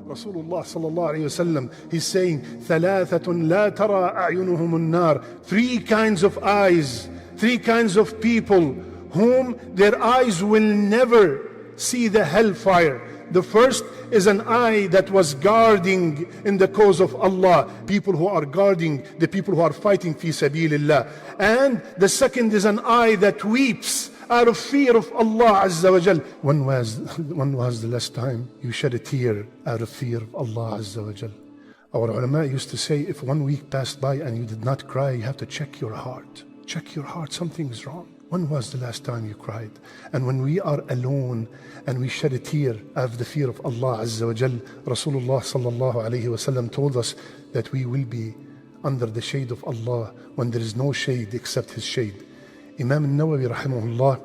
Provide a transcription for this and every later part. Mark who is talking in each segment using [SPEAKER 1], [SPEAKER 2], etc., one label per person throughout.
[SPEAKER 1] Rasulullah sallallahu alayhi wasallam, he's saying, ثَلَاثَةٌ لَا تَرَى أَعْيُنُهُمُ النَّارِ. Three kinds of eyes, three kinds of people whom their eyes will never see the hellfire. The first is an eye that was guarding in the cause of Allah, people who are guarding the people who are fighting fi sabilillah. And the second is an eye that weeps out of fear of Allah Azza wa Jal. When was the last time you shed a tear out of fear of Allah Azza wa Jal? Our ulama used to say, if 1 week passed by and you did not cry, you have to check your heart. Check your heart, something is wrong. When was the last time you cried? And when we are alone and we shed a tear out of the fear of Allah Azza wa Jal, Rasulullah sallallahu alayhi wa sallam told us that we will be under the shade of Allah when there is no shade except His shade. Imam al-Nawawi rahimahullah,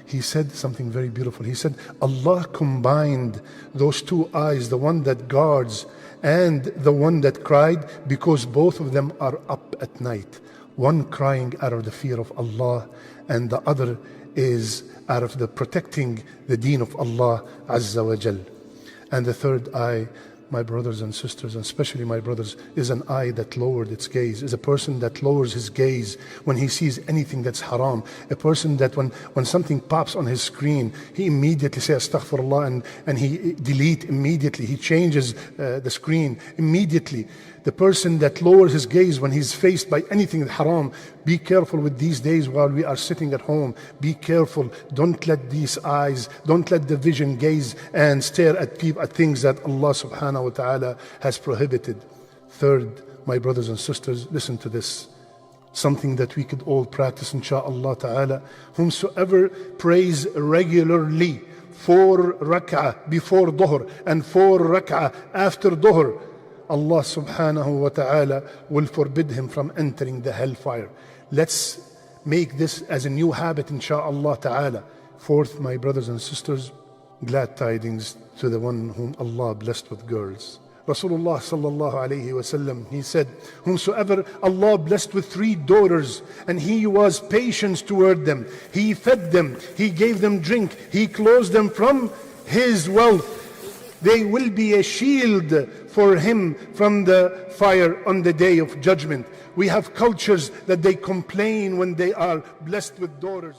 [SPEAKER 1] he said something very beautiful. He said, Allah combined those two eyes, the one that guards and the one that cried, because both of them are up at night. One crying out of the fear of Allah, and the other is out of the protecting the deen of Allah Azza wa Jal. And the third eye, my brothers and sisters, and especially my brothers, is an eye that lowered its gaze, is a person that lowers his gaze when he sees anything that's haram. A person that when something pops on his screen, he immediately says astaghfirullah, and he delete immediately, he changes the screen immediately. The person that lowers his gaze when he's faced by anything haram. Be careful with these days while we are sitting at home. Be careful. Don't let these eyes, don't let the vision gaze and stare at things that Allah subhanahu wa ta'ala has prohibited. Third, my brothers and sisters, listen to this. Something that we could all practice insha'Allah ta'ala. Whomsoever prays regularly 4 rak'ah before dhuhr and 4 rak'ah after dhuhr, Allah subhanahu wa ta'ala will forbid him from entering the hellfire. Let's make this as a new habit insha'Allah ta'ala. Fourth, my brothers and sisters, glad tidings to the one whom Allah blessed with girls. Rasulullah sallallahu alayhi wa sallam, he said, whomsoever Allah blessed with 3 daughters and he was patient toward them, he fed them, he gave them drink, he clothed them from his wealth, they will be a shield for him from the fire on the day of judgment. We have cultures that they complain when they are blessed with daughters.